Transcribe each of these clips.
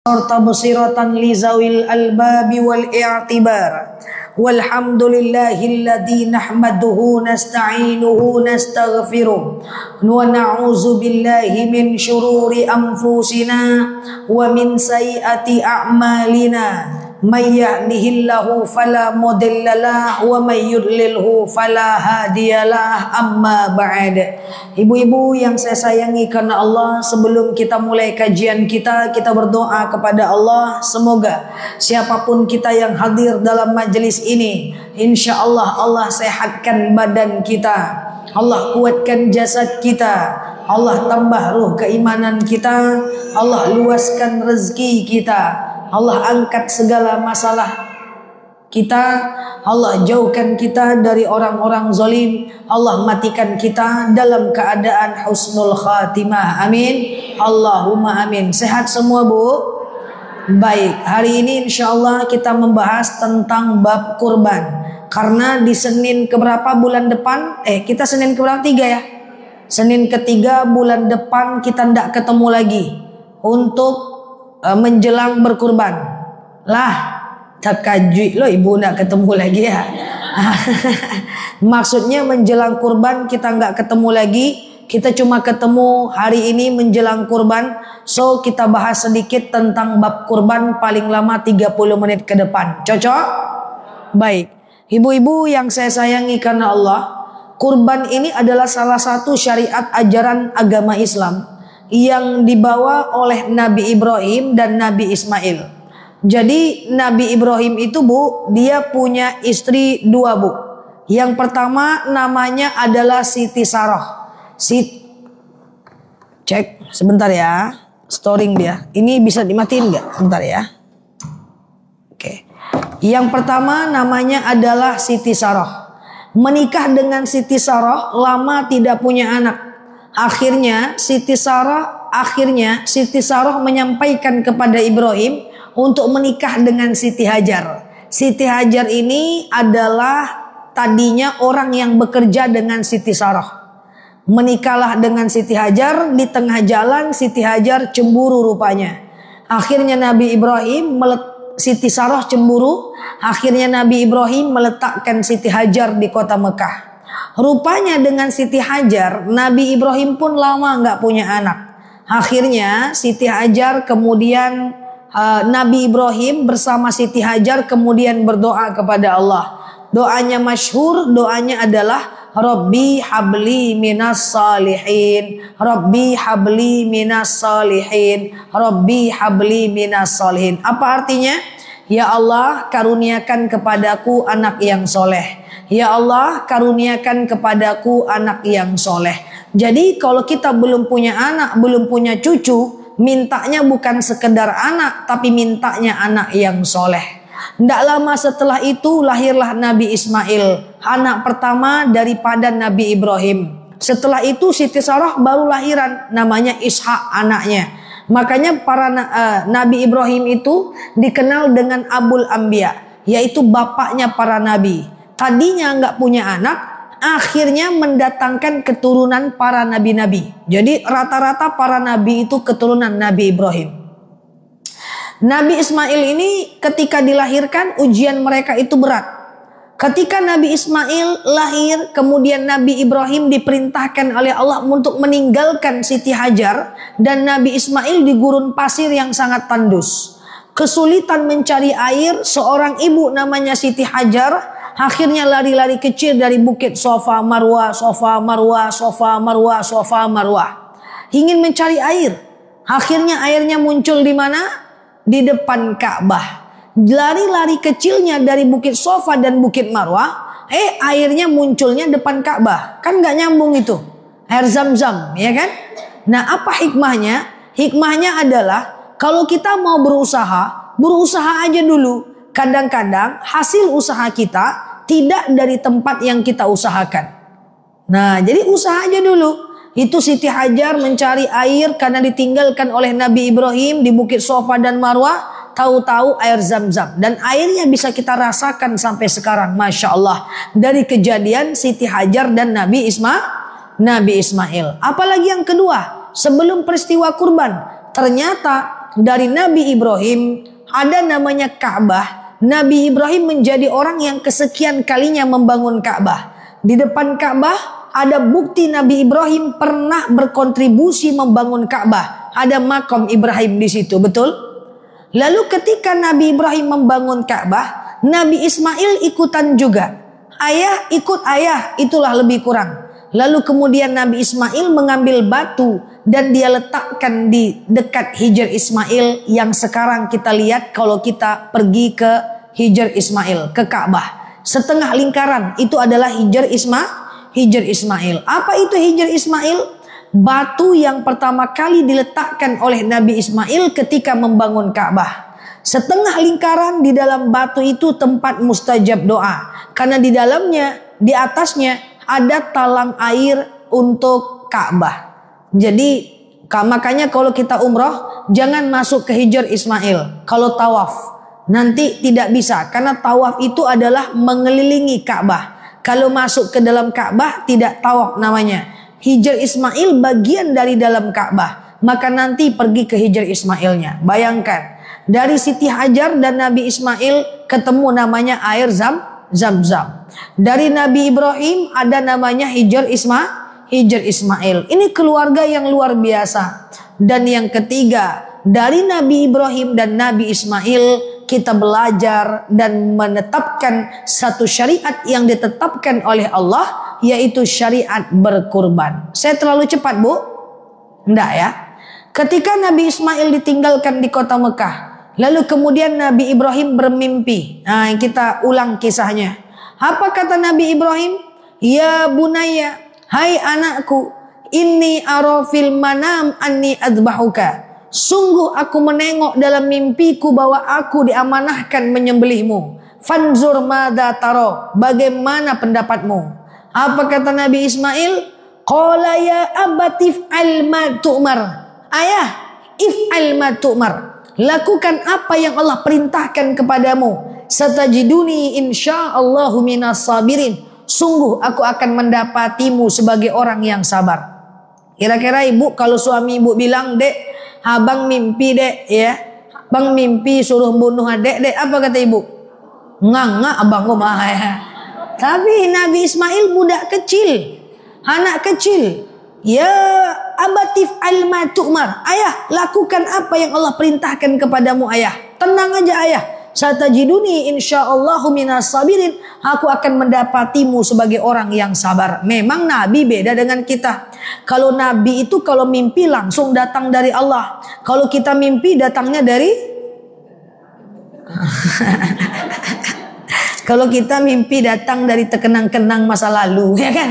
tabsiratan li zawil albabi wal i'tibar. Walhamdulillahilladzi nahmaduhu nasta'inuhu nastaghfiruh wa na'udzu billahi min syururi anfusina wa min sayyiati a'malina. May yahdihillahu fala mudhillalah wa may yudlilhu fala hadiyalah. Amma ba'd. Ibu-ibu yang saya sayangi karena Allah, sebelum kita mulai kajian kita berdoa kepada Allah, semoga siapapun kita yang hadir dalam majelis ini, insya Allah Allah sehatkan badan kita, Allah kuatkan jasad kita, Allah tambah ruh keimanan kita, Allah luaskan rezeki kita, Allah angkat segala masalah kita, Allah jauhkan kita dari orang-orang zalim, Allah matikan kita dalam keadaan husnul khatimah. Amin. Allahumma amin. Sehat semua, Bu? Baik, hari ini insyaallah kita membahas tentang bab kurban. Karena di Senin keberapa bulan depan? Kita Senin keberapa? 3 ya? Senin ketiga bulan depan kita tidak ketemu lagi untuk menjelang berkurban. Lah, takajui lo ibu nak ketemu lagi ya. Maksudnya menjelang kurban kita nggak ketemu lagi. Kita cuma ketemu hari ini menjelang kurban. So kita bahas sedikit tentang bab kurban paling lama 30 menit ke depan. Cocok? Baik. Ibu-ibu yang saya sayangi karena Allah, kurban ini adalah salah satu syariat ajaran agama Islam yang dibawa oleh Nabi Ibrahim dan Nabi Ismail. Jadi Nabi Ibrahim itu, Bu, dia punya istri 2, Bu. Yang pertama namanya adalah Siti Sarah. Cek sebentar ya, storing dia. Ini bisa dimatiin nggak? Bentar ya. Oke. Yang pertama namanya adalah Siti Sarah. Menikah dengan Siti Sarah, lama tidak punya anak. Akhirnya Siti Sarah menyampaikan kepada Ibrahim untuk menikah dengan Siti Hajar. Siti Hajar ini adalah tadinya orang yang bekerja dengan Siti Sarah. Menikahlah dengan Siti Hajar, di tengah jalan Siti Hajar cemburu rupanya. Akhirnya Nabi Ibrahim Siti Sarah cemburu, akhirnya Nabi Ibrahim meletakkan Siti Hajar di kota Mekah. Rupanya dengan Siti Hajar, Nabi Ibrahim pun lama nggak punya anak. Akhirnya Siti Hajar kemudian Nabi Ibrahim bersama Siti Hajar kemudian berdoa kepada Allah. Doanya masyhur, doanya adalah Rabbi habli minas salihin, Rabbi habli minas salihin, Rabbi habli minas salihin. Apa artinya? Ya Allah, karuniakan kepadaku anak yang soleh. Ya Allah, karuniakan kepadaku anak yang soleh. Jadi kalau kita belum punya anak, belum punya cucu, mintanya bukan sekedar anak, tapi mintanya anak yang soleh. Tidak lama setelah itu lahirlah Nabi Ismail, anak pertama daripada Nabi Ibrahim. Setelah itu Siti Sarah baru lahiran, namanya Ishak anaknya. Makanya para Nabi Ibrahim itu dikenal dengan Abul Anbiya, yaitu bapaknya para nabi. Tadinya nggak punya anak, akhirnya mendatangkan keturunan para nabi-nabi. Jadi rata-rata para nabi itu keturunan Nabi Ibrahim. Nabi Ismail ini ketika dilahirkan ujian mereka itu berat. Ketika Nabi Ismail lahir, kemudian Nabi Ibrahim diperintahkan oleh Allah untuk meninggalkan Siti Hajar, dan Nabi Ismail di gurun pasir yang sangat tandus. Kesulitan mencari air, seorang ibu namanya Siti Hajar akhirnya lari-lari kecil dari bukit Safa Marwah, Safa Marwah, Safa Marwah, Safa Marwah, ingin mencari air. Akhirnya airnya muncul di mana? Di depan Ka'bah. Lari-lari kecilnya dari bukit Safa dan bukit Marwah, airnya munculnya depan Ka'bah. Kan gak nyambung itu. Air Zam-Zam, ya kan? Nah, apa hikmahnya? Hikmahnya adalah kalau kita mau berusaha aja dulu. Kadang-kadang hasil usaha kita tidak dari tempat yang kita usahakan. Nah, jadi usaha aja dulu. Itu Siti Hajar mencari air karena ditinggalkan oleh Nabi Ibrahim di bukit Safa dan Marwah. Tahu-tahu air Zam-Zam, dan airnya bisa kita rasakan sampai sekarang, Masya Allah, dari kejadian Siti Hajar dan Nabi Ismail. Apalagi yang kedua, sebelum peristiwa kurban, ternyata dari Nabi Ibrahim ada namanya Ka'bah. Nabi Ibrahim menjadi orang yang kesekian kalinya membangun Ka'bah. Di depan Ka'bah ada bukti Nabi Ibrahim pernah berkontribusi membangun Ka'bah. Ada makam Ibrahim di situ, betul? Lalu ketika Nabi Ibrahim membangun Ka'bah, Nabi Ismail ikutan juga. Ayah ikut ayah, itulah lebih kurang. Lalu kemudian Nabi Ismail mengambil batu dan dia letakkan di dekat Hijr Ismail yang sekarang kita lihat kalau kita pergi ke Hijr Ismail, ke Ka'bah. Setengah lingkaran itu adalah Hijr Ismail. Apa itu Hijr Ismail? Batu yang pertama kali diletakkan oleh Nabi Ismail ketika membangun Ka'bah. Setengah lingkaran di dalam batu itu tempat mustajab doa. Karena di dalamnya, di atasnya ada talang air untuk Ka'bah. Jadi makanya kalau kita umroh jangan masuk ke Hijr Ismail. Kalau tawaf nanti tidak bisa, karena tawaf itu adalah mengelilingi Ka'bah. Kalau masuk ke dalam Ka'bah tidak tawaf namanya. Hijr Ismail bagian dari dalam Ka'bah, maka nanti pergi ke Hijr Ismailnya. Bayangkan dari Siti Hajar dan Nabi Ismail ketemu namanya air Zam-Zam. Dari Nabi Ibrahim ada namanya Hijr Ismail. Ini keluarga yang luar biasa. Dan yang ketiga, dari Nabi Ibrahim dan Nabi Ismail kita belajar dan menetapkan satu syariat yang ditetapkan oleh Allah, yaitu syariat berkurban. Saya terlalu cepat, Bu? Enggak ya? Ketika Nabi Ismail ditinggalkan di kota Mekah, lalu kemudian Nabi Ibrahim bermimpi. Nah, kita ulang kisahnya. Apa kata Nabi Ibrahim? Ya bunaya, hai anakku, inni ara fil manam anni adbahuka. Sungguh aku menengok dalam mimpiku bahwa aku diamanahkan menyembelihmu. Fanzur madza taro, bagaimana pendapatmu? Apa kata Nabi Ismail? Qala ya abatif al ma tu'mar. Ayah, if'al ma tu'mar. Lakukan apa yang Allah perintahkan kepadamu. Satajiduni insyaallahu minas sabirin. Sungguh aku akan mendapatimu sebagai orang yang sabar. Kira-kira ibu kalau suami ibu bilang, dek, abang mimpi dek, ya, abang mimpi suruh bunuh adek, dek, apa kata ibu? Nganga abang mah ya. Tapi Nabi Ismail budak kecil, anak kecil. Ya abatif alma tu'mar. Ayah, lakukan apa yang Allah perintahkan kepadamu ayah. Tenang aja ayah. Satajiduni insyaallahu minas sabirin. Aku akan mendapatimu sebagai orang yang sabar. Memang Nabi beda dengan kita. Kalau Nabi itu kalau mimpi langsung datang dari Allah. Kalau kita mimpi datangnya dari kalau kita mimpi datang dari terkenang-kenang masa lalu, ya kan?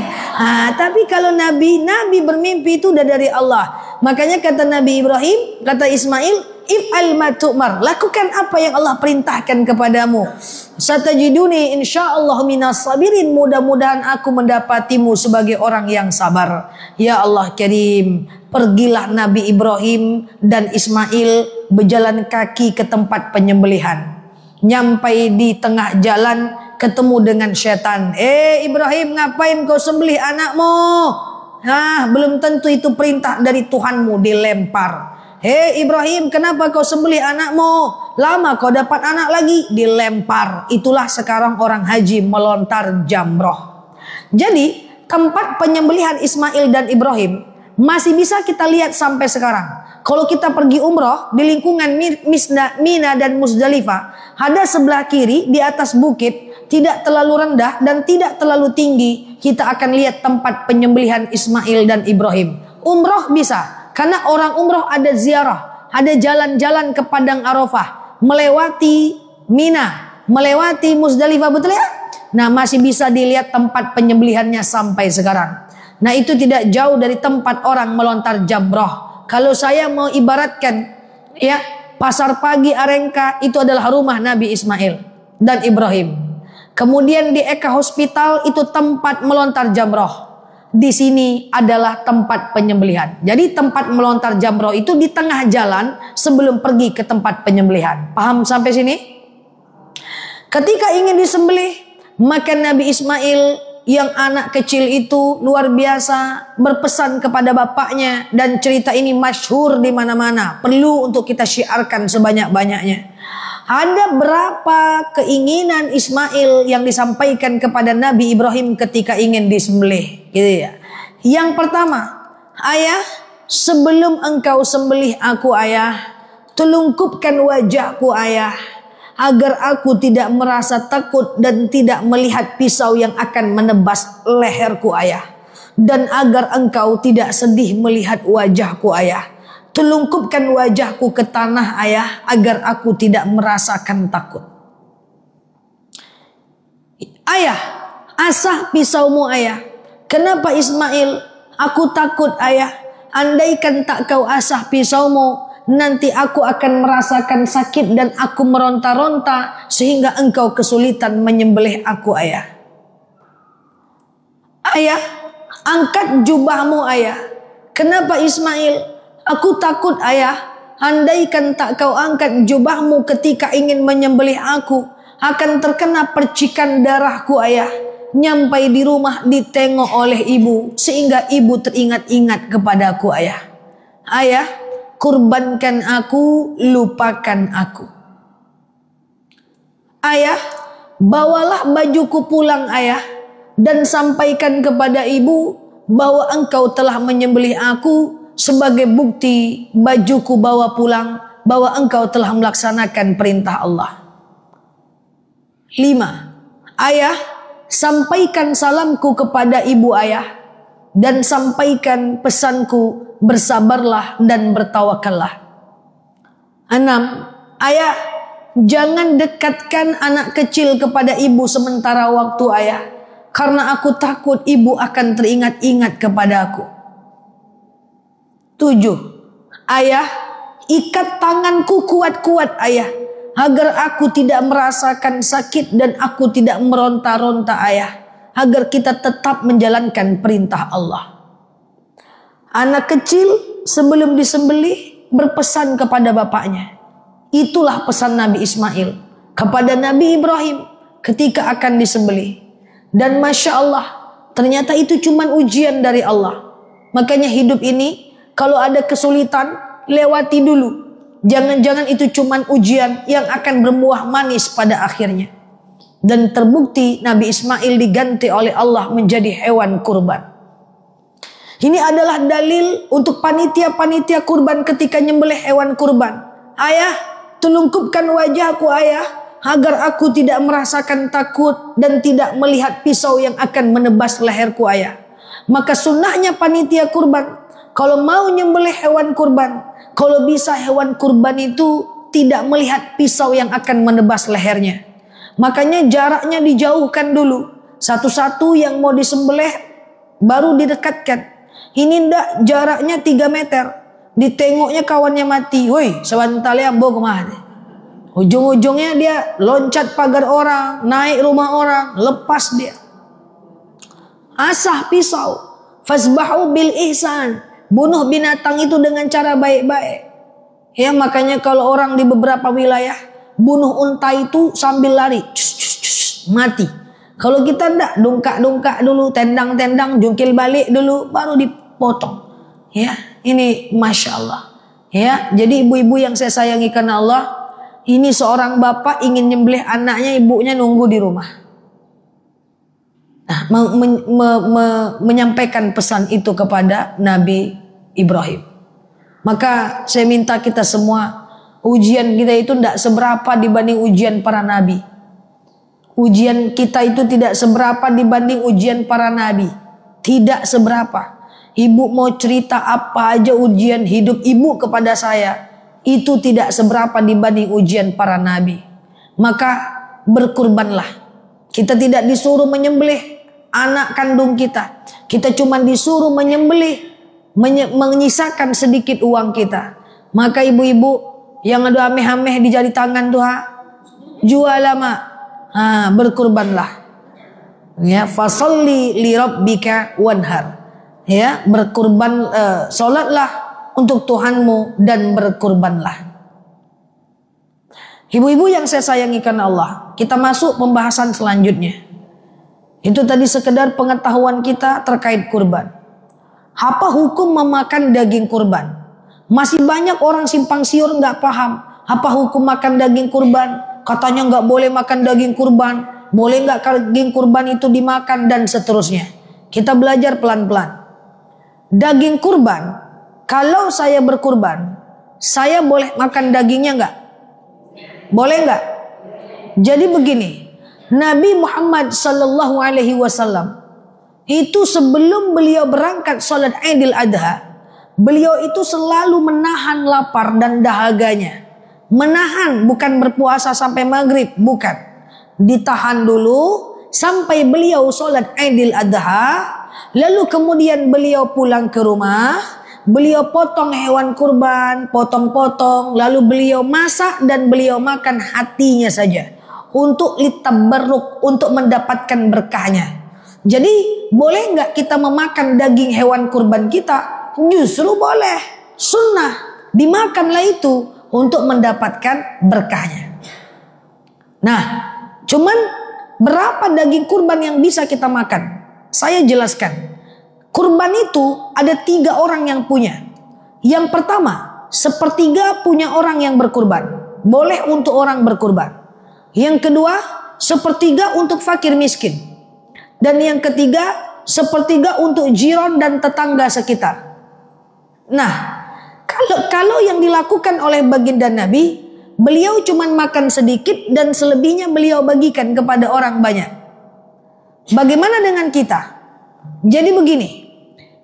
Tapi kalau Nabi bermimpi itu udah dari Allah. Makanya kata Nabi Ibrahim, kata Ismail, if'al ma tu'mar, lakukan apa yang Allah perintahkan kepadamu. Satajiduni insyaallah minas sabirin, mudah-mudahan aku mendapatimu sebagai orang yang sabar. Ya Allah Karim, pergilah Nabi Ibrahim dan Ismail berjalan kaki ke tempat penyembelihan. Nyampai di tengah jalan ketemu dengan setan. Ibrahim, ngapain kau sembelih anakmu? Belum tentu itu perintah dari Tuhanmu. Dilempar. Ibrahim, kenapa kau sembelih anakmu? Lama kau dapat anak lagi? Dilempar. Itulah sekarang orang haji melontar jamroh. Jadi tempat penyembelihan Ismail dan Ibrahim masih bisa kita lihat sampai sekarang. Kalau kita pergi umroh di lingkungan Mina dan Muzdalifah, ada sebelah kiri di atas bukit, tidak terlalu rendah dan tidak terlalu tinggi, kita akan lihat tempat penyembelihan Ismail dan Ibrahim. Umroh bisa, karena orang umroh ada ziarah, ada jalan-jalan ke Padang Arafah, melewati Mina, melewati Muzdalifah, betul ya? Nah, masih bisa dilihat tempat penyembelihannya sampai sekarang. Nah, itu tidak jauh dari tempat orang melontar jamroh. Kalau saya mau ibaratkan, ya, pasar pagi Arengka itu adalah rumah Nabi Ismail dan Ibrahim. Kemudian di Eka Hospital itu tempat melontar jamroh. Di sini adalah tempat penyembelihan. Jadi tempat melontar jamroh itu di tengah jalan sebelum pergi ke tempat penyembelihan. Paham sampai sini? Ketika ingin disembelih, maka Nabi Ismail yang anak kecil itu luar biasa berpesan kepada bapaknya, dan cerita ini masyhur di mana-mana, perlu untuk kita syiarkan sebanyak-banyaknya. Ada berapa keinginan Ismail yang disampaikan kepada Nabi Ibrahim ketika ingin disembelih, gitu ya. Yang pertama, ayah, sebelum engkau sembelih aku ayah, telungkupkan wajahku ayah, agar aku tidak merasa takut dan tidak melihat pisau yang akan menebas leherku ayah, dan agar engkau tidak sedih melihat wajahku ayah. Telungkupkan wajahku ke tanah ayah, agar aku tidak merasakan takut. Ayah, asah pisaumu ayah. Kenapa Ismail? Aku takut ayah, andaikan tak kau asah pisaumu, nanti aku akan merasakan sakit dan aku meronta-ronta sehingga engkau kesulitan menyembelih aku ayah. Ayah, angkat jubahmu ayah. Kenapa Ismail? Aku takut ayah, andaikan tak kau angkat jubahmu ketika ingin menyembelih aku, akan terkena percikan darahku ayah. Nyampai di rumah ditengok oleh ibu, sehingga ibu teringat-ingat kepadaku ayah. Ayah, kurbankan aku, lupakan aku. Ayah, bawalah bajuku pulang ayah, dan sampaikan kepada ibu bahwa engkau telah menyembelih aku, sebagai bukti bajuku bawa pulang bahwa engkau telah melaksanakan perintah Allah. 5. Ayah, sampaikan salamku kepada ibu ayah, dan sampaikan pesanku, bersabarlah dan bertawakallah. 6. Ayah, jangan dekatkan anak kecil kepada ibu sementara waktu ayah, karena aku takut ibu akan teringat-ingat kepada aku. 7. Ayah, ikat tanganku kuat-kuat ayah, agar aku tidak merasakan sakit dan aku tidak meronta-ronta ayah, agar kita tetap menjalankan perintah Allah. Anak kecil sebelum disembelih berpesan kepada bapaknya. Itulah pesan Nabi Ismail kepada Nabi Ibrahim ketika akan disembelih. Dan Masya Allah, ternyata itu cuma ujian dari Allah. Makanya hidup ini, kalau ada kesulitan, lewati dulu. Jangan-jangan itu cuma ujian yang akan berbuah manis pada akhirnya. Dan terbukti Nabi Ismail diganti oleh Allah menjadi hewan kurban. Ini adalah dalil untuk panitia-panitia kurban ketika nyembelih hewan kurban. Ayah, telungkupkan wajahku ayah, agar aku tidak merasakan takut dan tidak melihat pisau yang akan menebas leherku ayah. Maka sunnahnya panitia kurban, kalau mau nyembelih hewan kurban, kalau bisa hewan kurban itu tidak melihat pisau yang akan menebas lehernya. Makanya jaraknya dijauhkan dulu. Satu-satu yang mau disembelih baru didekatkan. Ini ndak jaraknya 3 meter. Ditengoknya kawannya mati. Woi, sebentar ya bawa kemana? Ujung-ujungnya dia loncat pagar orang, naik rumah orang, lepas dia. Asah pisau. Fasbahu bil ihsan. Bunuh binatang itu dengan cara baik-baik. Ya, makanya kalau orang di beberapa wilayah bunuh unta itu sambil lari, mati. Kalau kita ndak, dungkak-dungkak dulu, tendang-tendang, jungkil balik dulu, baru dipotong. Ya, ini Masya Allah. Ya, jadi ibu-ibu yang saya sayangi karena Allah, ini seorang bapak ingin nyembelih anaknya, ibunya nunggu di rumah. Nah, menyampaikan pesan itu kepada Nabi Ibrahim. Maka saya minta kita semua, ujian kita itu tidak seberapa dibanding ujian para nabi. Ujian kita itu tidak seberapa dibanding ujian para nabi. Tidak seberapa. Ibu mau cerita apa aja ujian hidup ibu kepada saya, itu tidak seberapa dibanding ujian para nabi. Maka berkurbanlah. Kita tidak disuruh menyembelih anak kandung kita. Kita cuma disuruh menyembelih, menyisakan sedikit uang kita. Maka ibu-ibu yang ada ameh-ameh di jari tangan tuh, jual lama, berkurbanlah. Ya, fasalli li rabbika wanhar. Ya, berkurban, salatlah untuk Tuhanmu dan berkurbanlah. Ibu-ibu yang saya sayangi karena Allah, kita masuk pembahasan selanjutnya. Itu tadi sekedar pengetahuan kita terkait kurban. Apa hukum memakan daging kurban? Masih banyak orang simpang siur nggak paham. Apa hukum makan daging kurban? Katanya nggak boleh makan daging kurban. Boleh nggak daging kurban itu dimakan dan seterusnya. Kita belajar pelan-pelan. Daging kurban, kalau saya berkurban, saya boleh makan dagingnya nggak? Boleh nggak? Jadi begini. Nabi Muhammad sallallahu alaihi wasallam itu sebelum beliau berangkat salat Idul Adha, beliau itu selalu menahan lapar dan dahaganya. Menahan, bukan berpuasa sampai maghrib, bukan. Ditahan dulu sampai beliau salat Idul Adha, lalu kemudian beliau pulang ke rumah, beliau potong hewan kurban, potong-potong, lalu beliau masak dan beliau makan hatinya saja. Untuk litabarruk, untuk mendapatkan berkahnya. Jadi boleh nggak kita memakan daging hewan kurban kita? Justru boleh, sunnah, dimakanlah itu untuk mendapatkan berkahnya. Nah, cuman berapa daging kurban yang bisa kita makan? Saya jelaskan. Kurban itu ada 3 orang yang punya. Yang pertama, sepertiga punya orang yang berkurban. Boleh untuk orang berkurban. Yang kedua, sepertiga untuk fakir miskin. Dan yang ketiga, sepertiga untuk jiran dan tetangga sekitar. Nah, kalau yang dilakukan oleh baginda Nabi, beliau cuma makan sedikit dan selebihnya beliau bagikan kepada orang banyak. Bagaimana dengan kita? Jadi begini,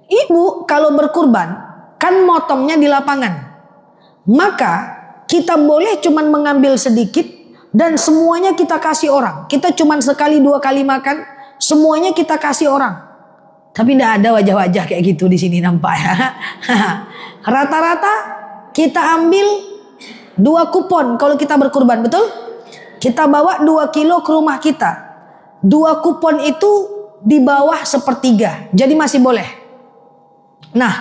ibu kalau berkurban kan motongnya di lapangan. Maka kita boleh cuma mengambil sedikit dan semuanya kita kasih orang. Kita cuma sekali 2 kali makan, semuanya kita kasih orang. Tapi tidak ada wajah-wajah kayak gitu di sini nampak ya. Rata-rata kita ambil 2 kupon kalau kita berkurban, betul? Kita bawa 2 kilo ke rumah kita. 2 kupon itu di bawah sepertiga, jadi masih boleh. Nah,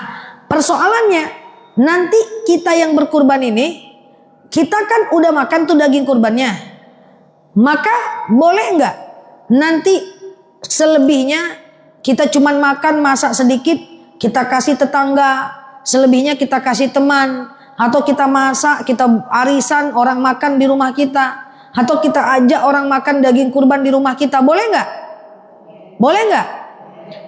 persoalannya nanti kita yang berkurban ini, kita kan udah makan tuh daging kurbannya. Maka boleh nggak nanti selebihnya kita cuman makan, masak sedikit, kita kasih tetangga, selebihnya kita kasih teman, atau kita masak, kita arisan orang makan di rumah kita, atau kita ajak orang makan daging kurban di rumah kita, boleh nggak? Boleh nggak?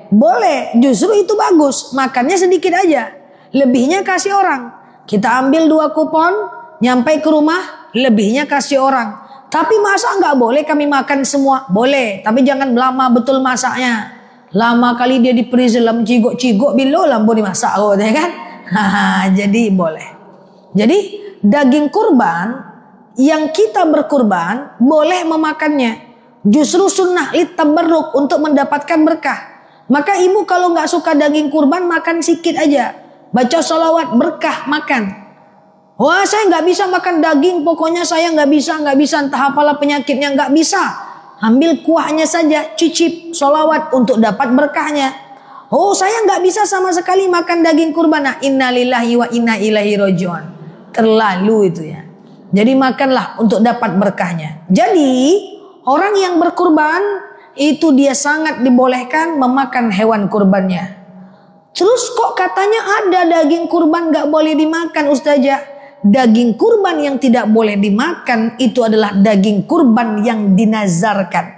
Boleh, justru itu bagus. Makannya sedikit aja, lebihnya kasih orang. Kita ambil 2 kupon, nyampe ke rumah, lebihnya kasih orang. Tapi masa nggak boleh kami makan semua? Boleh, tapi jangan lama betul masaknya. Lama kali dia di freezer, lam cigok-cigok bilo lambo dimasak, ya kan? Jadi boleh. Jadi daging kurban yang kita berkurban boleh memakannya. Justru sunnah litabarruk, untuk mendapatkan berkah. Maka ibu kalau nggak suka daging kurban, makan sikit aja. Baca sholawat berkah, makan. Wah, saya nggak bisa makan daging, pokoknya saya nggak bisa, entah apalah penyakitnya, nggak bisa. Ambil kuahnya saja, cicip, sholawat untuk dapat berkahnya. Oh, saya nggak bisa sama sekali makan daging kurban. Nah, innalillahi wa inna ilaihi rajiun. Terlalu itu ya. Jadi makanlah untuk dapat berkahnya. Jadi orang yang berkurban itu dia sangat dibolehkan memakan hewan kurbannya. Terus kok katanya ada daging kurban nggak boleh dimakan, Ustazah? Daging kurban yang tidak boleh dimakan itu adalah daging kurban yang dinazarkan.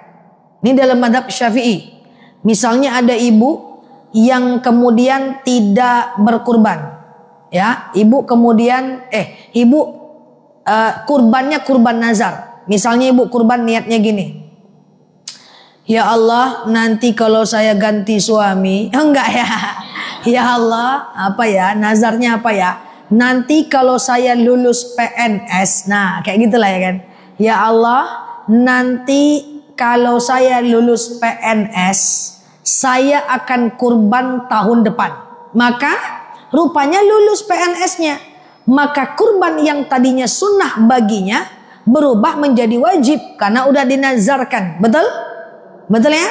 Ini dalam mazhab Syafi'i. Misalnya ada ibu yang kemudian tidak berkurban, ya, ibu kemudian kurbannya kurban nazar. Misalnya ibu kurban niatnya gini, ya Allah, nanti kalau saya ganti suami, enggak ya, ya Allah, apa ya, nazarnya apa ya? Nanti kalau saya lulus PNS, nah kayak gitulah ya kan. Ya Allah, nanti kalau saya lulus PNS, saya akan kurban tahun depan. Maka rupanya lulus PNS-nya. Maka kurban yang tadinya sunnah baginya berubah menjadi wajib karena udah dinazarkan. Betul? Betul ya?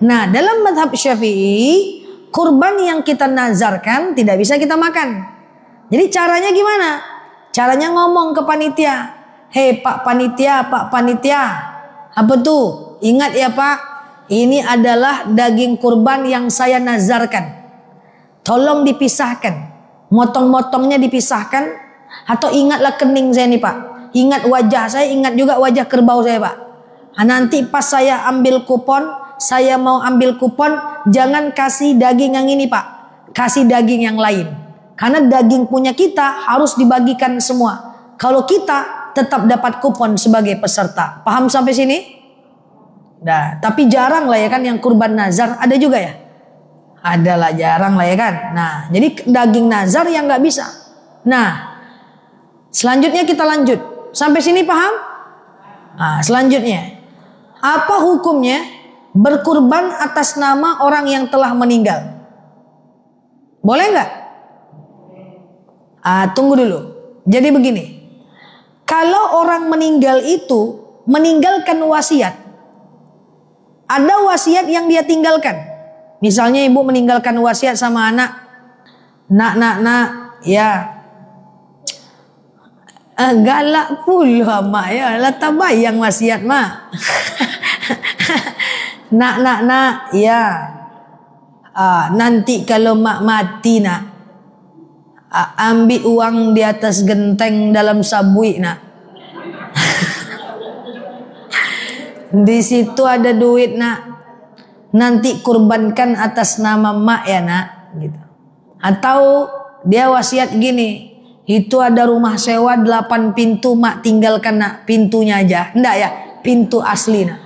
Nah, dalam mazhab Syafi'i, kurban yang kita nazarkan tidak bisa kita makan. Jadi caranya gimana? Caranya ngomong ke panitia. Hei Pak Panitia, apa tuh? Ingat ya Pak, ini adalah daging kurban yang saya nazarkan. Tolong dipisahkan. Motong-motongnya dipisahkan. Atau ingatlah kening saya nih Pak. Ingat wajah saya, ingat juga wajah kerbau saya Pak. Nanti pas saya ambil kupon, saya mau ambil kupon, jangan kasih daging yang ini Pak. Kasih daging yang lain. Karena daging punya kita harus dibagikan semua. Kalau kita tetap dapat kupon sebagai peserta. Paham sampai sini? Nah, tapi jarang lah ya kan yang kurban nazar. Ada juga ya? Adalah jarang lah ya kan. Nah, jadi daging nazar yang nggak bisa. Nah, selanjutnya kita lanjut. Sampai sini paham? Nah, selanjutnya. Apa hukumnya berkurban atas nama orang yang telah meninggal? Boleh nggak? Tunggu dulu. Jadi begini. Kalau orang meninggal itu meninggalkan wasiat. Ada wasiat yang dia tinggalkan. Misalnya ibu meninggalkan wasiat sama anak. Nak, ya. Galak pula mak ya. Lah tak bayang wasiat mak. Nak, ya. Nanti kalau mak mati nak. Ambil uang di atas genteng dalam sabui nak. Di situ ada duit nak. Nanti kurbankan atas nama mak ya nak. Gitu. Atau dia wasiat gini. Itu ada rumah sewa 8 pintu mak tinggalkan nak. Pintunya aja. Enggak ya. Pintu asli nak.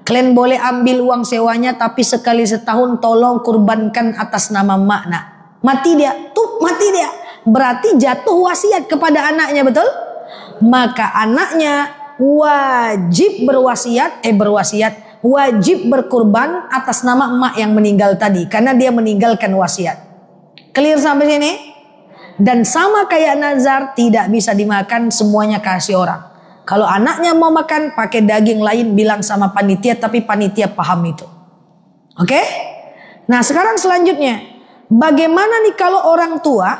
Kalian boleh ambil uang sewanya. Tapi sekali setahun tolong kurbankan atas nama mak nak. Mati dia. Mati dia. Berarti jatuh wasiat kepada anaknya betul? Maka anaknya wajib wajib berkurban atas nama emak yang meninggal tadi karena dia meninggalkan wasiat. Clear sampai sini? Dan sama kayak nazar, tidak bisa dimakan semuanya kasih orang. Kalau anaknya mau makan pakai daging lain, bilang sama panitia, tapi panitia paham itu. Oke? Nah, sekarang selanjutnya, bagaimana nih kalau orang tua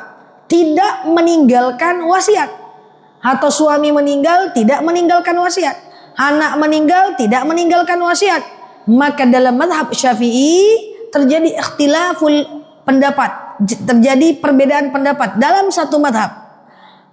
tidak meninggalkan wasiat? Atau suami meninggal tidak meninggalkan wasiat. Anak meninggal tidak meninggalkan wasiat. Maka dalam mazhab Syafi'i terjadi ikhtilaful pendapat. Terjadi perbedaan pendapat dalam satu mazhab.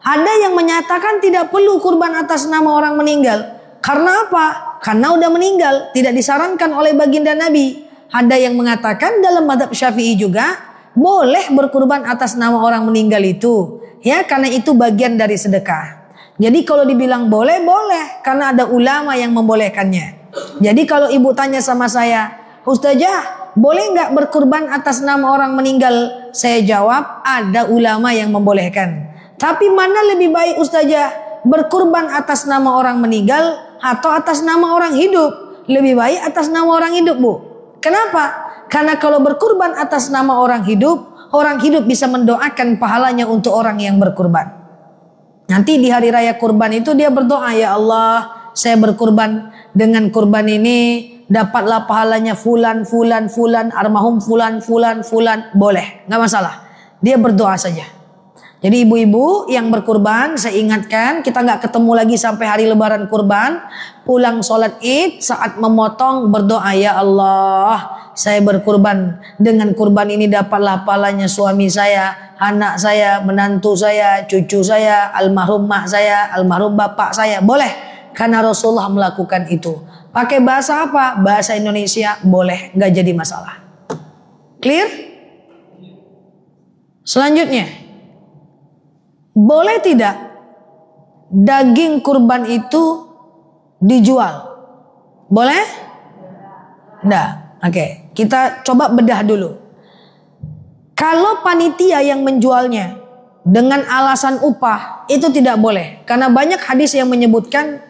Ada yang menyatakan tidak perlu kurban atas nama orang meninggal. Karena apa? Karena udah meninggal. Tidak disarankan oleh baginda Nabi. Ada yang mengatakan dalam mazhab Syafi'i juga boleh berkurban atas nama orang meninggal itu. Ya, karena itu bagian dari sedekah. Jadi kalau dibilang boleh, boleh. Karena ada ulama yang membolehkannya. Jadi kalau ibu tanya sama saya, Ustazah, boleh nggak berkurban atas nama orang meninggal? Saya jawab, ada ulama yang membolehkan. Tapi mana lebih baik Ustazah? Berkurban atas nama orang meninggal atau atas nama orang hidup? Lebih baik atas nama orang hidup, Bu. Kenapa? Karena kalau berkurban atas nama orang hidup bisa mendoakan pahalanya untuk orang yang berkurban. Nanti di hari raya kurban itu dia berdoa, ya Allah, saya berkurban dengan kurban ini dapatlah pahalanya fulan, almarhum fulan. Boleh, nggak masalah. Dia berdoa saja. Jadi ibu-ibu yang berkurban, saya ingatkan, kita nggak ketemu lagi sampai hari lebaran kurban. Pulang sholat id, saat memotong berdoa, ya Allah, saya berkurban. Dengan kurban ini dapatlah pahalanya suami saya, anak saya, menantu saya, cucu saya, almarhum mak saya, almarhum bapak saya. Boleh, karena Rasulullah melakukan itu. Pakai bahasa apa? Bahasa Indonesia, boleh, nggak jadi masalah. Clear? Selanjutnya, boleh tidak daging kurban itu dijual? Boleh? Nggak. Oke, kita coba bedah dulu. Kalau panitia yang menjualnya dengan alasan upah, itu tidak boleh. Karena banyak hadis yang menyebutkan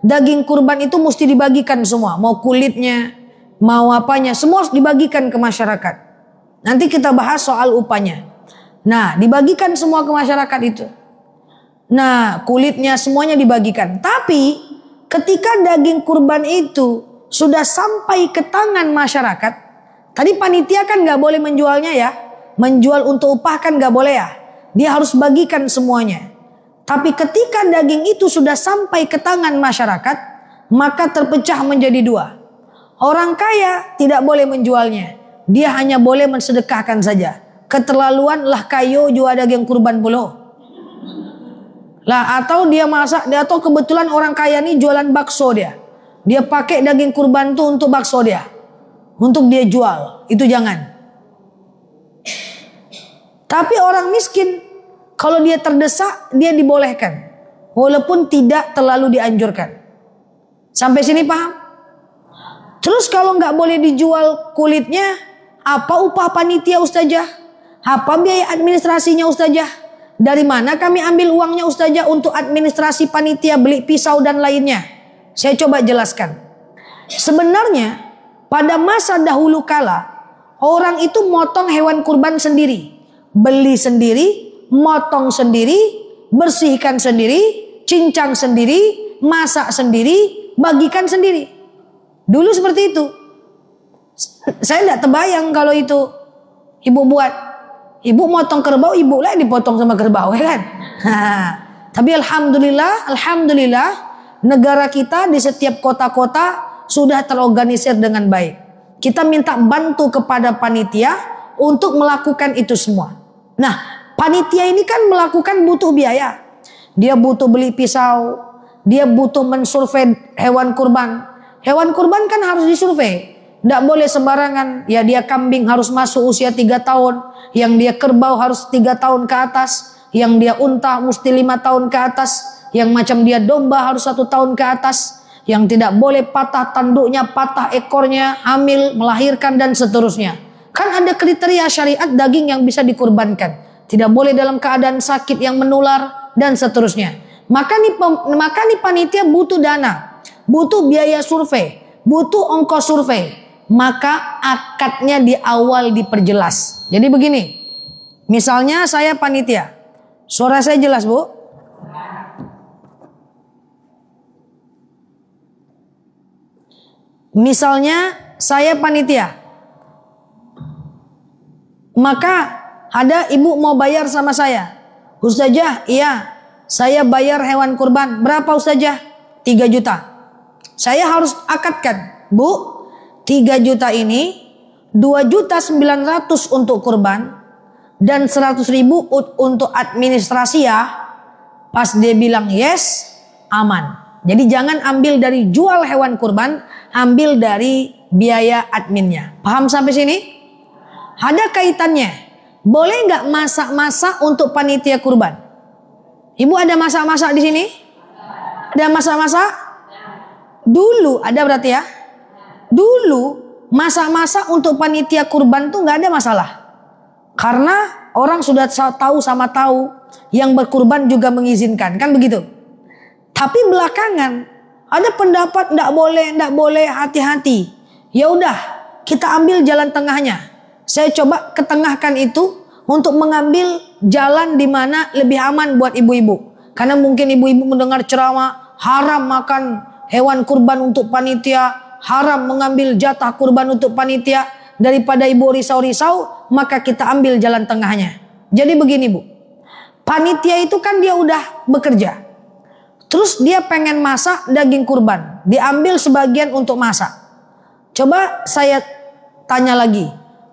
daging kurban itu mesti dibagikan semua. Mau kulitnya, mau apanya, semua harus dibagikan ke masyarakat. Nanti kita bahas soal upahnya. Nah, dibagikan semua ke masyarakat itu. Nah, kulitnya semuanya dibagikan. Tapi ketika daging kurban itu sudah sampai ke tangan masyarakat, tadi panitia kan gak boleh menjualnya ya. Menjual untuk upah kan gak boleh ya. Dia harus bagikan semuanya. Tapi ketika daging itu sudah sampai ke tangan masyarakat, maka terpecah menjadi dua. Orang kaya tidak boleh menjualnya. Dia hanya boleh mensedekahkan saja. Keterlaluan lah kayo jual daging kurban puluh. Lah atau dia masak, atau kebetulan orang kaya ini jualan bakso dia. Dia pakai daging kurban itu untuk bakso dia. Untuk dia jual. Itu jangan. Tapi orang miskin, kalau dia terdesak, dia dibolehkan. Walaupun tidak terlalu dianjurkan. Sampai sini paham? Terus kalau nggak boleh dijual kulitnya, apa upah panitia ustazah? Apa biaya administrasinya ustazah? Dari mana kami ambil uangnya ustazah untuk administrasi panitia, beli pisau dan lainnya? Saya coba jelaskan. Sebenarnya pada masa dahulu kala, orang itu motong hewan kurban sendiri. Beli sendiri, motong sendiri, bersihkan sendiri, cincang sendiri, masak sendiri, bagikan sendiri. Dulu seperti itu. Saya tidak terbayang kalau itu ibu buat. Ibu motong kerbau, ibu lah dipotong sama kerbau, ya kan? Tapi alhamdulillah, negara kita di setiap kota-kota sudah terorganisir dengan baik. Kita minta bantu kepada panitia untuk melakukan itu semua. Nah, panitia ini kan melakukan butuh biaya. Dia butuh beli pisau, dia butuh mensurvei hewan kurban. Hewan kurban kan harus disurvei. Tidak boleh sembarangan. Ya dia kambing harus masuk usia 3 tahun. Yang dia kerbau harus 3 tahun ke atas. Yang dia unta mesti 5 tahun ke atas. Yang macam dia domba harus 1 tahun ke atas. Yang tidak boleh patah tanduknya, patah ekornya, hamil, melahirkan dan seterusnya. Kan ada kriteria syariat daging yang bisa dikurbankan. Tidak boleh dalam keadaan sakit yang menular dan seterusnya. Maka nih panitia butuh dana. Butuh biaya survei. Butuh ongkos survei. Maka akadnya di awal diperjelas. Jadi begini. Misalnya saya panitia. Suara saya jelas, Bu? Misalnya saya panitia. Maka ada ibu mau bayar sama saya. Ustazah, iya. Saya bayar hewan kurban. Berapa ustazah? 3 juta. Saya harus akadkan. Bu, 3 juta ini 2.900.000 untuk kurban dan 100.000 untuk administrasi ya. Pas dia bilang yes, aman. Jadi jangan ambil dari jual hewan kurban, ambil dari biaya adminnya. Paham sampai sini? Ada kaitannya. Boleh nggak masak-masak untuk panitia kurban? Ibu ada masak-masak di sini? Ada masak-masak? Dulu ada berarti ya? Dulu masak-masak untuk panitia kurban tuh nggak ada masalah. Karena orang sudah tahu sama tahu, yang berkurban juga mengizinkan, kan begitu. Tapi belakangan ada pendapat nggak boleh, hati-hati. Ya udah, kita ambil jalan tengahnya. Saya coba ketengahkan itu untuk mengambil jalan di mana lebih aman buat ibu-ibu. Karena mungkin ibu-ibu mendengar ceramah haram makan hewan kurban untuk panitia, haram mengambil jatah kurban untuk panitia. Daripada ibu risau-risau, maka kita ambil jalan tengahnya. Jadi begini Bu, panitia itu kan dia udah bekerja. Terus dia pengen masak daging kurban, diambil sebagian untuk masak. Coba saya tanya lagi,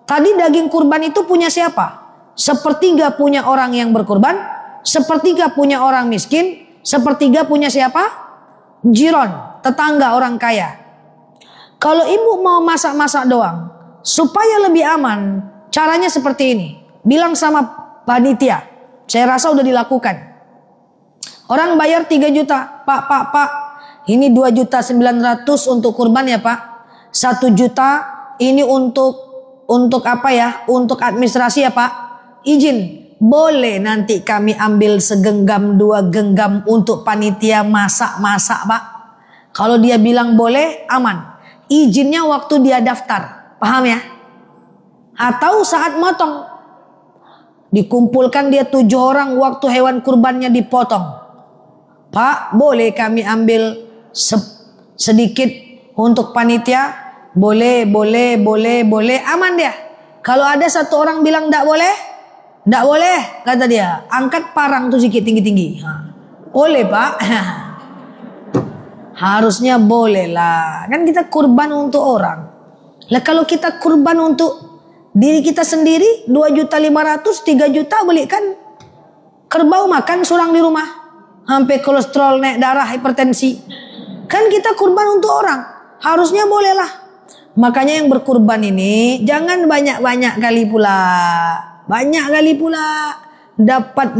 tadi daging kurban itu punya siapa? Sepertiga punya orang yang berkurban, sepertiga punya orang miskin, sepertiga punya siapa? Jiron, tetangga orang kaya. Kalau ibu mau masak-masak doang, supaya lebih aman, caranya seperti ini. Bilang sama panitia, saya rasa udah dilakukan. Orang bayar 3 juta, Pak, ini 2.900.000 untuk kurban ya Pak. 1 juta ini untuk apa ya? Untuk administrasi ya Pak. Izin, boleh nanti kami ambil segenggam 2 genggam untuk panitia masak-masak Pak. Kalau dia bilang boleh, aman. Izinnya waktu dia daftar, paham ya? Atau saat motong, dikumpulkan dia 7 orang waktu hewan kurbannya dipotong. Pak, boleh kami ambil sedikit untuk panitia? Boleh, aman dia. Kalau ada 1 orang bilang tidak boleh, kata dia, angkat parang tuh sedikit tinggi-tinggi. Boleh Pak. Harusnya boleh lah. Kan kita kurban untuk orang. Lah kalau kita kurban untuk diri kita sendiri 2.500.000, 3 juta belikan kerbau makan surang di rumah. Sampai kolesterol naik darah, hipertensi. Kan kita kurban untuk orang. Harusnya boleh lah. Makanya yang berkurban ini jangan banyak-banyak kali pula. Banyak kali pula. Dapat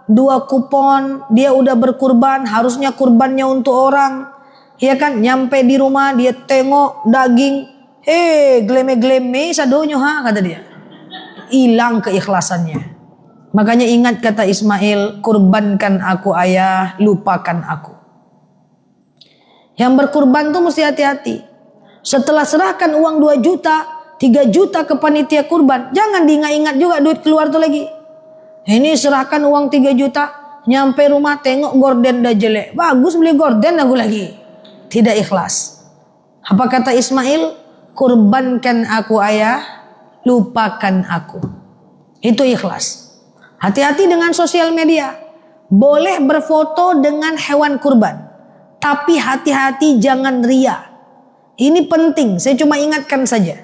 dua kupon, dia udah berkurban, harusnya kurbannya untuk orang. Ya kan, nyampe di rumah dia tengok daging, gleme-gleme sadonyo kata dia. Hilang keikhlasannya. Makanya ingat kata Ismail, kurbankan aku ayah, lupakan aku. Yang berkurban tuh mesti hati-hati. Setelah serahkan uang 2 juta, 3 juta ke panitia kurban, jangan diingat-ingat juga duit keluar tuh lagi. Ini serahkan uang 3 juta, nyampe rumah tengok gorden dah jelek. Bagus beli gorden aku lagi. Tidak ikhlas. Apa kata Ismail? Kurbankan aku ayah, lupakan aku. Itu ikhlas. Hati-hati dengan sosial media. Boleh berfoto dengan hewan kurban. Tapi hati-hati jangan ria. Ini penting, saya cuma ingatkan saja.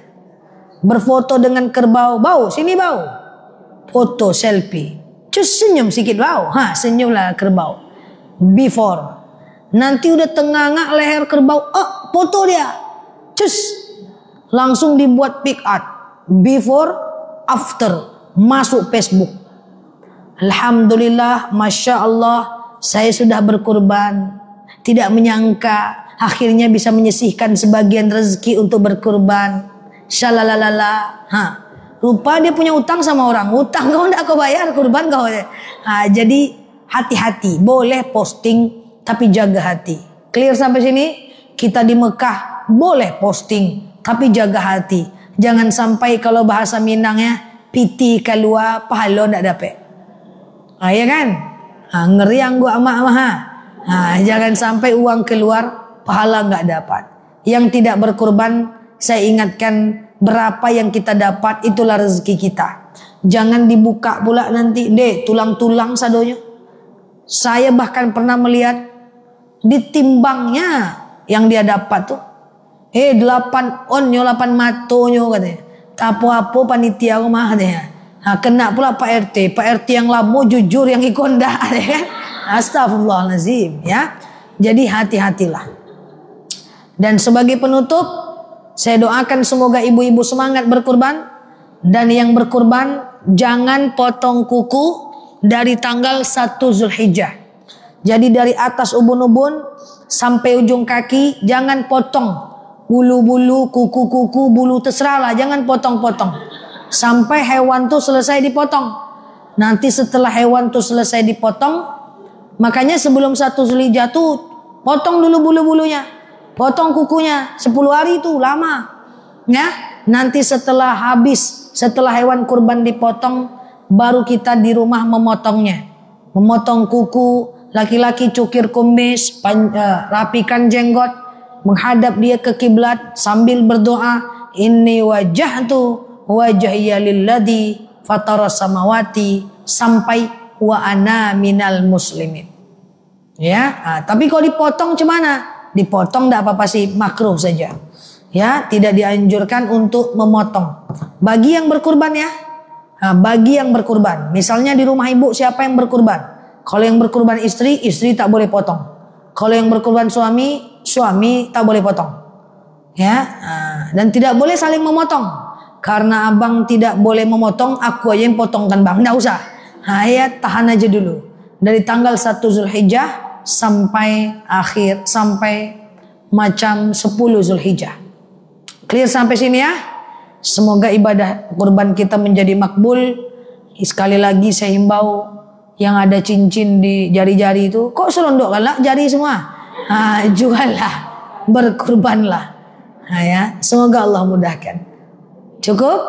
Berfoto dengan kerbau, bau, sini bau. Foto selfie. Cus senyum sikit bau. Senyumlah kerbau. Before. Nanti udah tengah-ngak leher kerbau. Foto dia. Cus. Langsung dibuat pick art. Before, after. Masuk Facebook. Alhamdulillah, Masya Allah, saya sudah berkurban. Tidak menyangka akhirnya bisa menyisihkan sebagian rezeki untuk berkurban. Shalalalala. Lupa dia punya utang sama orang. Utang kau tidak kau bayar, kurban kau. Jadi hati-hati. Boleh posting tapi jaga hati. Clear sampai sini? Kita di Mekah boleh posting tapi jaga hati. Jangan sampai kalau bahasa Minangnya piti keluar pahala tidak dapat. Ya kan? Ngeriang gua ama-ama. Jangan sampai uang keluar pahala nggak dapat. Yang tidak berkurban, saya ingatkan, berapa yang kita dapat itulah rezeki kita. Jangan dibuka pula nanti tulang-tulang sadonyo. Saya bahkan pernah melihat ditimbangnya yang dia dapat tuh 8 onyo 8 matonyo katanya. Tak apa-apa panitia rumah katanya. Kena pula Pak RT yang lamo jujur yang ikonda kan. Astagfirullahalazim ya. Jadi hati-hatilah. Dan sebagai penutup, saya doakan semoga ibu-ibu semangat berkurban. Dan yang berkurban jangan potong kuku dari tanggal 1 Zulhijjah. Jadi dari atas ubun-ubun sampai ujung kaki jangan potong. Bulu-bulu, kuku-kuku, bulu terserahlah, jangan potong-potong. Sampai hewan tuh selesai dipotong. Nanti setelah hewan tuh selesai dipotong, makanya sebelum 1 Zulhijjah tuh potong dulu bulu-bulunya. Potong kukunya 10 hari itu lama. Ya, nanti setelah habis, setelah hewan kurban dipotong, baru kita di rumah memotongnya. Memotong kuku, laki-laki cukir kumis, rapikan jenggot, menghadap dia ke kiblat sambil berdoa, inni wajjahtu wajhiya lilladzi fataras samawati sampai wa ana minal muslimin. Ya, tapi kalau dipotong cemana? Dipotong tidak apa-apa sih, makruh saja. Ya, tidak dianjurkan untuk memotong. Bagi yang berkurban ya. Bagi yang berkurban. Misalnya di rumah ibu siapa yang berkurban? Kalau yang berkurban istri tak boleh potong. Kalau yang berkurban suami tak boleh potong. Ya, dan tidak boleh saling memotong. Karena abang tidak boleh memotong, aku aja yang potongkan bang. Tidak usah. Ya, tahan aja dulu. Dari tanggal 1 Zulhijjah sampai macam 10 Zulhijjah. Clear sampai sini ya? Semoga ibadah kurban kita menjadi makbul. Sekali lagi saya himbau yang ada cincin di jari-jari itu, kok selondokkanlah jari semua. Juallah, berkurbanlah. Ya, semoga Allah mudahkan. Cukup?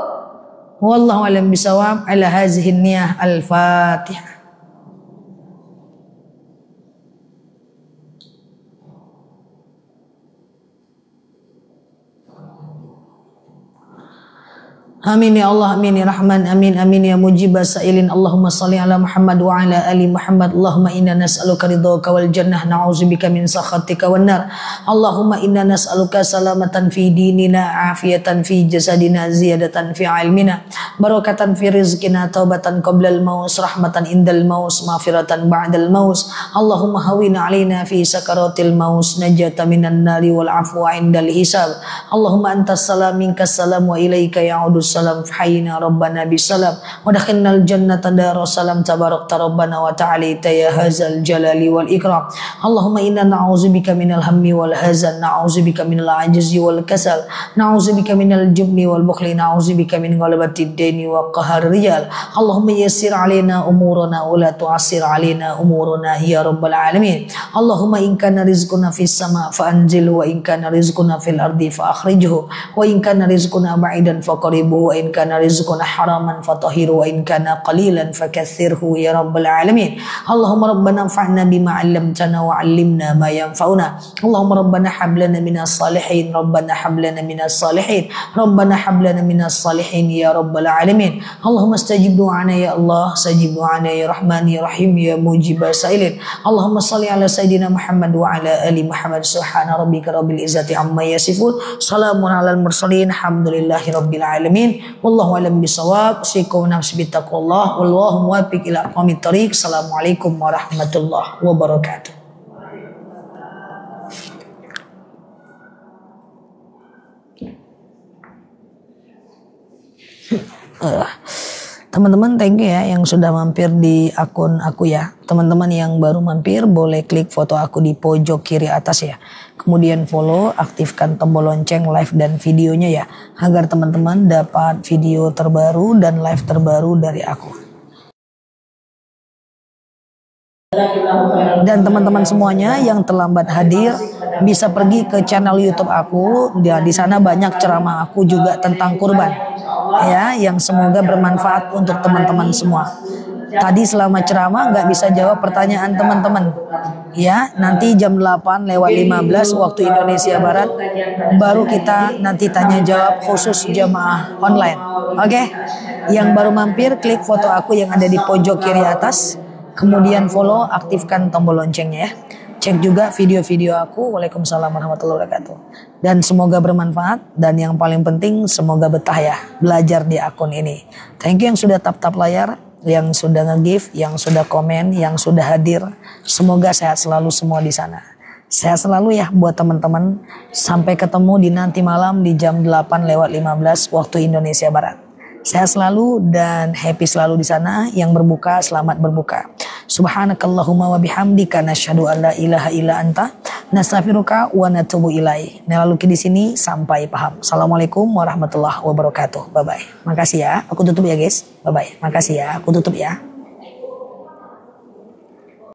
Wallahu a'lam bishawab. Ala hazihi niyah al-Fatihah. Amin ya Allah, amin ya Rahman, amin amin ya mujibas sa'ilin. Allahumma salli ala Muhammad wa ala ali Muhammad. Allahumma inna nas'aluka ridhaka wal jannah, na'udzubika min sakhatika wan nar. Allahumma inna nas'aluka salamatan fi dinina, afiyatan fi jasadina, ziyadatan fi ilmina, barakatan fi rizqina, taubatan qablal maus, rahmatan indal maus, maghfiratan ba'dal maus. Allahumma hawwin alaina fi sakaratil maus, najata minan nari wal afwa indal hisab. Allahumma antas salam minkas salam wa ilaika ya'udus salam, hayyina rabbana bisalam wa dakhalnal jannata darussalam, tabarakta rabbana wa ta'alita ya hazal jalali wal ikram. Allahumma inna na'udzubika minal hammi wal hazan, na'udzubika minal ajzi wal kasal, na'udzubika minal jubni wal bukhli, na'udzubika min ghalabatid daini wa qahar rijal. Allahumma yassir alaina umurana wa la tu'assir alaina umurana ya rabbal alamin. Allahumma in kana rizquna fis sama fa anzilhu, wa in kana rizquna fil ardi fa akhrijhu, wa in kana rizquna ba'idan fa qaribu, wa in kana rizquna haraman fatahhiru, wa in kana qalilan fakaththirhu ya rabbal alamin. Allahumma rabbana anfa'na bima 'allamtana wa 'allimna ma yanfa'una. Allahumma rabbana hab lana minas salihin, rabbana hab lana minas salihin, rabbana hab lana minas salihin ya rabbal alamin. Allahumma istajib du'ana ya Allah, istajib du'ana ya Rahman ya Rahim ya mujibas sa'ilin. Allahumma shalli ala sayidina Muhammad wa ala ali Muhammad. Subhana rabbika rabbil izzati amma yasifun, salamun alal mursalin, alhamdulillahi rabbil alamin. Wallahu alam bisawab. Usikum nafsi bittaqullah, wallahu muwaffiq ila aqwamit thoriq. Assalamualaikum warahmatullahi wabarakatuh. Teman-teman, thank you ya yang sudah mampir di akun aku ya. Teman-teman yang baru mampir boleh klik foto aku di pojok kiri atas ya. Kemudian follow, aktifkan tombol lonceng live dan videonya ya, agar teman-teman dapat video terbaru dan live terbaru dari aku. Dan teman-teman semuanya yang terlambat hadir bisa pergi ke channel YouTube aku. Di sana banyak ceramah aku juga tentang kurban ya, yang semoga bermanfaat untuk teman-teman semua. Tadi selama ceramah nggak bisa jawab pertanyaan teman-teman ya, nanti jam 8:15 waktu Indonesia Barat baru kita nanti tanya jawab khusus jamaah online. Oke? Yang baru mampir klik foto aku yang ada di pojok kiri atas, kemudian follow, aktifkan tombol loncengnya ya. Cek juga video-video aku. Waalaikumsalam warahmatullahi wabarakatuh. Dan semoga bermanfaat, dan yang paling penting semoga betah ya belajar di akun ini. Thank you yang sudah tap-tap layar, yang sudah nge-give, yang sudah komen, yang sudah hadir. Semoga sehat selalu semua di sana. Sehat selalu ya buat teman-teman. Sampai ketemu di nanti malam di jam 8:15 waktu Indonesia Barat. Sehat selalu dan happy selalu di sana. Yang berbuka selamat berbuka. Subhanakallahumma wa bihamdika nasyhadu an la ilaha illa anta nastaghfiruka wa natubu ilaik. Nelaluki di sini sampai paham. Assalamualaikum warahmatullahi wabarakatuh. Bye bye. Makasih ya. Aku tutup ya guys. Bye bye. Makasih ya. Aku tutup ya.